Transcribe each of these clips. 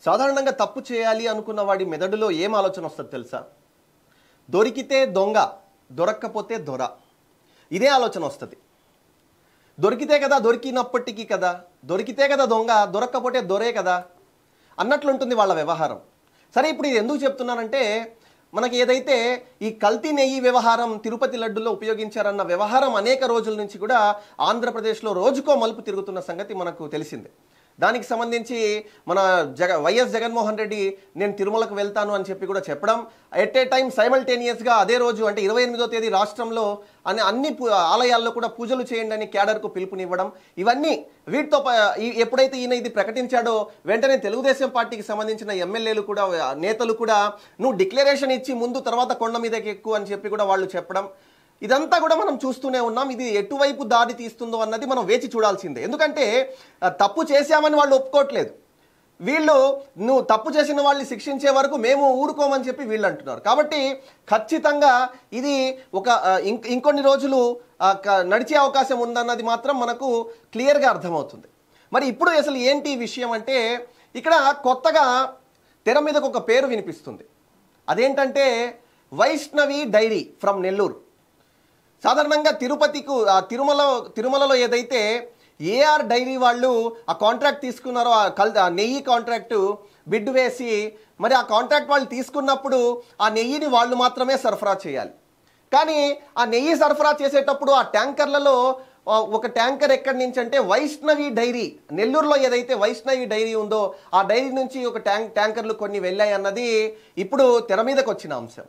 సాధారణంగా తప్పు చేయాలి అనుకున్న వాడి మెదడులో ఏం ఆలోచన వస్తుంది తెలుసా? దొరికితే దొంగ, దొరక్కపోతే దొర. ఇదే ఆలోచన వస్తుంది. దొరికితే కదా దొరికినప్పటికీ కదా, దొరికితే కదా దొంగ, దొరక్కపోతే దొరే కదా అన్నట్లుంటుంది వాళ్ళ వ్యవహారం. సరే, ఇప్పుడు ఇది ఎందుకు చెప్తున్నానంటే, మనకి ఏదైతే ఈ కల్తీ నెయ్యి వ్యవహారం తిరుపతి లడ్డులో ఉపయోగించారన్న వ్యవహారం అనేక రోజుల నుంచి కూడా ఆంధ్రప్రదేశ్లో రోజుకో మలుపు తిరుగుతున్న సంగతి మనకు తెలిసిందే. దానికి సంబంధించి మన వైఎస్ జగన్మోహన్ రెడ్డి నేను తిరుమలకు వెళ్తాను అని చెప్పి కూడా చెప్పడం, ఎట్ ఏ టైం సైమల్టేనియస్గా అదే రోజు అంటే 28వ తేదీ రాష్ట్రంలో అన్ని ఆలయాల్లో కూడా పూజలు చేయండి అని క్యాడర్కు పిలుపునివ్వడం, ఇవన్నీ వీటితో ఎప్పుడైతే ఈయన ఇది ప్రకటించాడో వెంటనే తెలుగుదేశం పార్టీకి సంబంధించిన ఎమ్మెల్యేలు కూడా నేతలు కూడా నువ్వు డిక్లరేషన్ ఇచ్చి ముందు తర్వాత కొండ మీదకి ఎక్కువ అని చెప్పి కూడా వాళ్ళు చెప్పడం, ఇదంతా కూడా మనం చూస్తూనే ఉన్నాం. ఇది ఎటువైపు దారి తీస్తుందో అన్నది మనం వేచి చూడాల్సిందే. ఎందుకంటే తప్పు చేశామని వాళ్ళు ఒప్పుకోవట్లేదు. వీళ్ళు నువ్వు తప్పు చేసిన వాళ్ళని శిక్షించే వరకు మేము ఊరుకోమని చెప్పి వీళ్ళు అంటున్నారు. కాబట్టి ఖచ్చితంగా ఇది ఒక ఇంకొన్ని రోజులు నడిచే అవకాశం ఉందన్నది మాత్రం మనకు క్లియర్గా అర్థమవుతుంది. మరి ఇప్పుడు అసలు ఏంటి విషయం అంటే, ఇక్కడ కొత్తగా తెర మీదకు ఒక పేరు వినిపిస్తుంది. అదేంటంటే వైష్ణవి డైరీ ఫ్రమ్ నెల్లూరు. సాధారణంగా తిరుమలలో ఏదైతే ఏఆర్ డైరీ వాళ్ళు ఆ కాంట్రాక్ట్ తీసుకున్నారో, ఆ నెయ్యి కాంట్రాక్టు బిడ్ వేసి, మరి ఆ కాంట్రాక్ట్ వాళ్ళు తీసుకున్నప్పుడు ఆ నెయ్యిని వాళ్ళు మాత్రమే సరఫరా చేయాలి. కానీ ఆ నెయ్యి సరఫరా చేసేటప్పుడు ఆ ట్యాంకర్లలో ఒక ట్యాంకర్ ఎక్కడి నుంచి అంటే వైష్ణవి డైరీ, నెల్లూరులో ఏదైతే వైష్ణవి డైరీ ఉందో ఆ డైరీ నుంచి ఒక ట్యాంకర్లు కొన్ని వెళ్ళాయి అన్నది ఇప్పుడు తెర మీదకి వచ్చిన అంశం.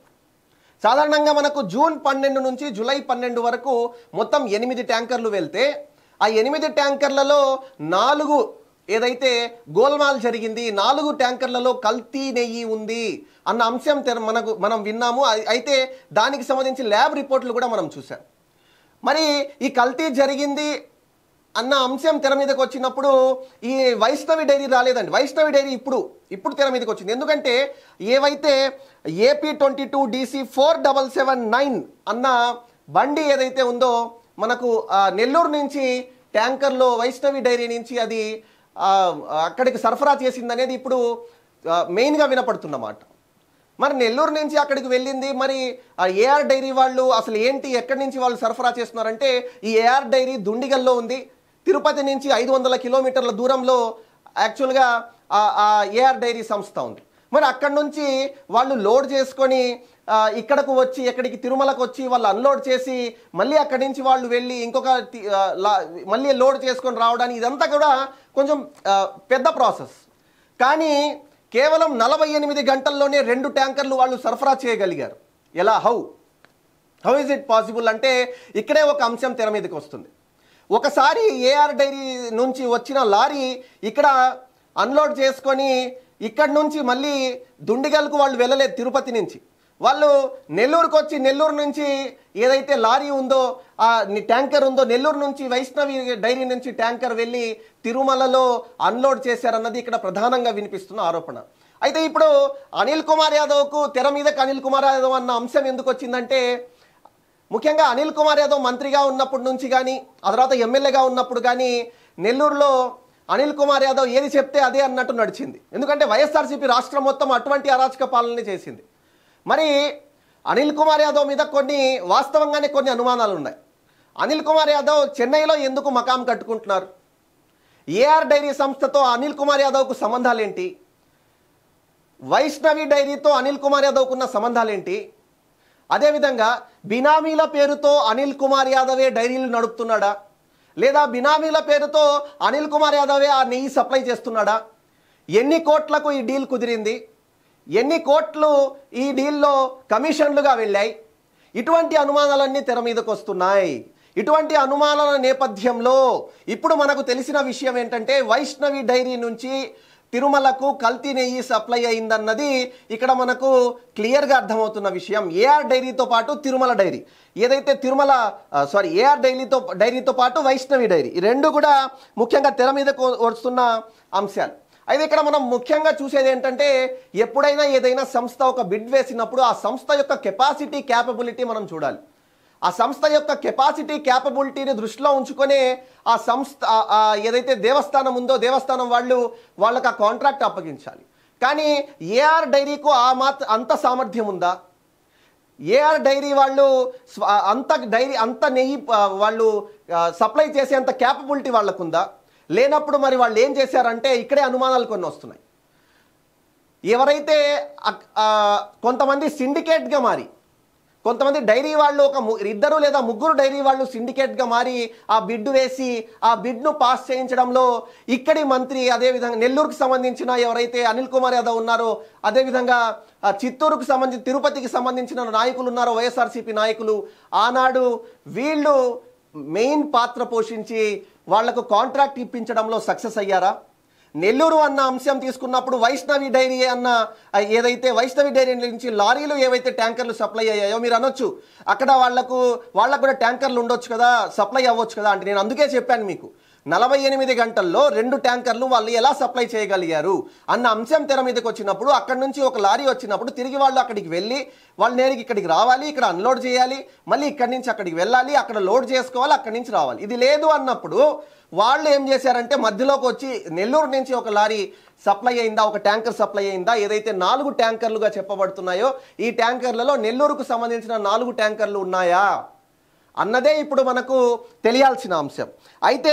సాధారణంగా మనకు జూన్ 12 నుంచి జూలై 12 వరకు మొత్తం 8 ట్యాంకర్లు వెళ్తే, ఆ 8 ట్యాంకర్లలో 4 ఏదైతే గోల్మాల్ జరిగింది, 4 ట్యాంకర్లలో కల్తీ నెయ్యి ఉంది అన్న అంశం మనం విన్నాము. అయితే దానికి సంబంధించి ల్యాబ్ రిపోర్ట్లు కూడా మనం చూసాం. మరి ఈ కల్తీ జరిగింది అన్న అంశం తెర మీదకి వచ్చినప్పుడు ఈ వైష్ణవి డైరీ రాలేదండి. వైష్ణవి డైరీ ఇప్పుడు తెర మీదకి వచ్చింది. ఎందుకంటే ఏవైతే AP 22 DC 4779 అన్న బండి ఏదైతే ఉందో మనకు నెల్లూరు నుంచి ట్యాంకర్లో వైష్ణవి డైరీ నుంచి అది అక్కడికి సరఫరా చేసిందనేది ఇప్పుడు మెయిన్గా వినపడుతున్నమాట. మరి నెల్లూరు నుంచి అక్కడికి వెళ్ళింది, మరి ఆ ఏఆర్ డైరీ వాళ్ళు అసలు ఏంటి, ఎక్కడి నుంచి వాళ్ళు సరఫరా చేస్తున్నారంటే, ఈ ఏఆర్ డైరీ దుండిగల్లో ఉంది. తిరుపతి నుంచి 500 కిలోమీటర్ల దూరంలో యాక్చువల్గా ఆ ఏఆర్ డైరీ సంస్థ ఉంది. మరి అక్కడి నుంచి వాళ్ళు లోడ్ చేసుకొని ఇక్కడకు వచ్చి, ఎక్కడికి తిరుమలకు వచ్చి వాళ్ళు అన్లోడ్ చేసి మళ్ళీ అక్కడి నుంచి వాళ్ళు వెళ్ళి ఇంకొక మళ్ళీ లోడ్ చేసుకొని రావడానికి ఇదంతా కూడా కొంచెం పెద్ద ప్రాసెస్. కానీ కేవలం 48 గంటల్లోనే 2 ట్యాంకర్లు వాళ్ళు సరఫరా చేయగలిగారు. ఎలా? హౌ ఇస్ ఇట్ పాసిబుల్ అంటే ఇక్కడే ఒక అంశం తెర మీదకి వస్తుంది. ఒకసారి ఏఆర్ డైరీ నుంచి వచ్చిన లారీ ఇక్కడ అన్లోడ్ చేసుకొని ఇక్కడి నుంచి మళ్ళీ దుండిగల్కు వాళ్ళు వెళ్ళలేదు. తిరుపతి నుంచి వాళ్ళు నెల్లూరుకు వచ్చి, నెల్లూరు నుంచి ఏదైతే లారీ ఉందో ఆ ట్యాంకర్ ఉందో, నెల్లూరు నుంచి వైష్ణవి డైరీ నుంచి ట్యాంకర్ వెళ్ళి తిరుమలలో అన్లోడ్ చేశారన్నది ఇక్కడ ప్రధానంగా వినిపిస్తున్న ఆరోపణ. అయితే ఇప్పుడు అనిల్ కుమార్ యాదవ్కు తెర మీదకి అనిల్ కుమార్ యాదవ్ అన్న అంశం ఎందుకు వచ్చిందంటే, ముఖ్యంగా అనిల్ కుమార్ యాదవ్ మంత్రిగా ఉన్నప్పటి నుంచి కానీ, ఆ తర్వాత ఎమ్మెల్యేగా ఉన్నప్పుడు కానీ నెల్లూరులో అనిల్ కుమార్ యాదవ్ ఏది చెప్తే అదే అన్నట్టు నడిచింది. ఎందుకంటే వైఎస్ఆర్సీపీ రాష్ట్రం మొత్తం అటువంటి అరాచక పాలన చేసింది. మరి అనిల్ కుమార్ యాదవ్ మీద వాస్తవంగానే కొన్ని అనుమానాలు ఉన్నాయి. అనిల్ కుమార్ యాదవ్ చెన్నైలో ఎందుకు మకాం కట్టుకుంటున్నారు? ఏఆర్ డైరీ సంస్థతో అనిల్ కుమార్ యాదవ్కు సంబంధాలేంటి? వైష్ణవి డైరీతో అనిల్ కుమార్ యాదవ్కున్న సంబంధాలేంటి? అదేవిధంగా బినామీల పేరుతో అనిల్ కుమార్ యాదవే డైరీలు నడుపుతున్నాడా, లేదా బినామీల పేరుతో అనిల్ కుమార్ యాదవే ఆ నెయ్యి సప్లై చేస్తున్నాడా? ఎన్ని కోట్లకు ఈ డీల్ కుదిరింది? ఎన్ని కోట్లు ఈ డీల్లో కమిషన్లుగా వెళ్ళాయి? ఇటువంటి అనుమానాలన్నీ తెర మీదకు వస్తున్నాయి. ఇటువంటి అనుమానాల నేపథ్యంలో ఇప్పుడు మనకు తెలిసిన విషయం ఏంటంటే, వైష్ణవి డైరీ నుంచి తిరుమలకు కల్తీ నెయ్యి సప్లై అయిందన్నది ఇక్కడ మనకు క్లియర్గా అర్థమవుతున్న విషయం. ఏఆర్ డైరీతో పాటు తిరుమల డైరీ ఏదైతే ఏఆర్ డైరీతో పాటు వైష్ణవి డైరీ, ఈ రెండు కూడా ముఖ్యంగా తెర మీదకు వస్తున్న అంశాలు. అయితే ఇక్కడ మనం ముఖ్యంగా చూసేది ఏంటంటే, ఎప్పుడైనా ఏదైనా సంస్థ ఒక బిడ్ వేసినప్పుడు ఆ సంస్థ యొక్క కెపాసిటీ క్యాపబిలిటీ మనం చూడాలి. ఆ సంస్థ యొక్క కెపాసిటీ క్యాపబిలిటీని దృష్టిలో ఉంచుకొని ఆ సంస్థ ఏదైతే దేవస్థానం ఉందో దేవస్థానం వాళ్ళకి ఆ కాంట్రాక్ట్ అప్పగించాలి. కానీ ఏఆర్ డైరీకు అంత సామర్థ్యం ఉందా? ఏఆర్ డైరీ వాళ్ళు అంత నెయ్యి వాళ్ళు సప్లై చేసేంత క్యాపబిలిటీ వాళ్ళకుందా? లేనప్పుడు మరి వాళ్ళు ఏం చేశారంటే ఇక్కడే అనుమానాలు కొన్ని వస్తున్నాయి. ఎవరైతే కొంతమంది సిండికేట్గా మారి, కొంతమంది డైరీ వాళ్ళు ఇద్దరు లేదా ముగ్గురు డైరీ వాళ్ళు సిండికేట్గా మారి ఆ బిడ్ వేసి ఆ బిడ్ను పాస్ చేయించడంలో ఇక్కడి మంత్రి, అదేవిధంగా నెల్లూరుకు సంబంధించిన ఎవరైతే అనిల్ కుమార్ యాదవ్ ఉన్నారో, అదేవిధంగా చిత్తూరుకు సంబంధించి తిరుపతికి సంబంధించిన నాయకులు ఉన్నారో, వైఎస్ఆర్సీపీ నాయకులు, ఆనాడు వీళ్ళు మెయిన్ పాత్ర పోషించి వాళ్లకు కాంట్రాక్ట్ ఇప్పించడంలో సక్సెస్ అయ్యారా? నెల్లూరు అన్న అంశం తీసుకున్నప్పుడు వైష్ణవి డైరీ అన్న ఏదైతే వైష్ణవి డైరీ నుంచి లారీలు ఏవైతే ట్యాంకర్లు సప్లై అయ్యాయో మీరు అనొచ్చు, అక్కడ వాళ్ళకు కూడా ట్యాంకర్లు ఉండొచ్చు కదా, సప్లై అవ్వచ్చు కదా అంటే నేను అందుకే చెప్పాను మీకు 48 గంటల్లో 2 ట్యాంకర్లు వాళ్ళు ఎలా సప్లై చేయగలిగారు అన్న అంశం తెర మీదకి వచ్చినప్పుడు, అక్కడ నుంచి ఒక లారీ వచ్చినప్పుడు తిరిగి వాళ్ళు అక్కడికి వెళ్ళి వాళ్ళు నేరుగా ఇక్కడికి రావాలి, ఇక్కడ అన్లోడ్ చేయాలి, మళ్ళీ ఇక్కడి నుంచి అక్కడికి వెళ్ళాలి, అక్కడ లోడ్ చేసుకోవాలి, అక్కడి నుంచి రావాలి. ఇది లేదు అన్నప్పుడు వాళ్ళు ఏం చేశారంటే మధ్యలోకి వచ్చి నెల్లూరు నుంచి ఒక లారీ సప్లై అయిందా, ఒక ట్యాంకర్ సప్లై అయిందా, ఏదైతే 4 ట్యాంకర్లుగా చెప్పబడుతున్నాయో ఈ ట్యాంకర్లలో నెల్లూరుకు సంబంధించిన 4 ట్యాంకర్లు ఉన్నాయా అన్నదే ఇప్పుడు మనకు తెలియాల్సిన అంశం. అయితే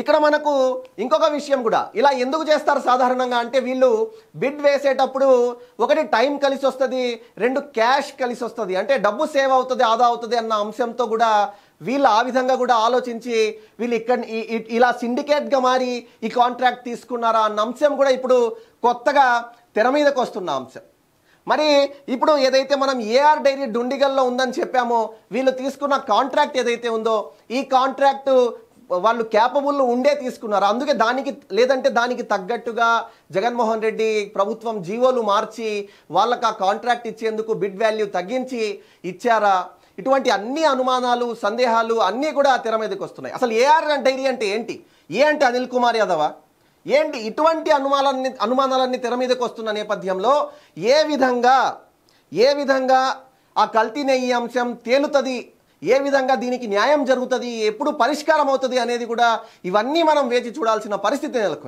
ఇక్కడ మనకు ఇంకొక విషయం కూడా, ఇలా ఎందుకు చేస్తారు సాధారణంగా అంటే వీళ్ళు బిడ్ వేసేటప్పుడు ఒకటి టైం కలిసి వస్తుంది, 2 క్యాష్ కలిసి వస్తుంది, అంటే డబ్బు సేవ్ అవుతుంది, ఆదా అవుతుంది అన్న అంశంతో కూడా వీళ్ళు ఆ విధంగా కూడా ఆలోచించి వీళ్ళు ఇలా సిండికేట్గా మారి ఈ కాంట్రాక్ట్ తీసుకున్నారా అన్న అంశం కూడా ఇప్పుడు కొత్తగా తెర మీదకి వస్తున్న అంశం. మరి ఇప్పుడు ఏదైతే మనం ఏఆర్ డైరీ డుండిగల్లో ఉందని చెప్పామో, వీళ్ళు తీసుకున్న కాంట్రాక్ట్ ఏదైతే ఉందో ఈ కాంట్రాక్టు వాళ్ళు క్యాపబుల్ ఉండే తీసుకున్నారు. అందుకే దానికి తగ్గట్టుగా జగన్మోహన్ రెడ్డి ప్రభుత్వం జీవోలు మార్చి వాళ్ళకి ఆ కాంట్రాక్ట్ ఇచ్చేందుకు బిడ్ వాల్యూ తగ్గించి ఇచ్చారా? ఇటువంటి అన్ని అనుమానాలు, సందేహాలు అన్నీ కూడా తెర మీదకి వస్తున్నాయి. అసలు ఏఆర్ డైరీ అంటే ఏంటి? ఏ అంటే అనిల్ కుమార్ యాదవా ఏంటి? ఇటువంటి అనుమానాలన్నీ తెర మీదకి వస్తున్న నేపథ్యంలో ఏ విధంగా ఆ కల్తీ నెయ్యి అంశం తేలుతుంది, ఏ విధంగా దీనికి న్యాయం జరుగుతుంది, ఎప్పుడు పరిష్కారం అవుతుంది అనేది కూడా ఇవన్నీ మనం వేచి చూడాల్సిన పరిస్థితి నెలకొంది.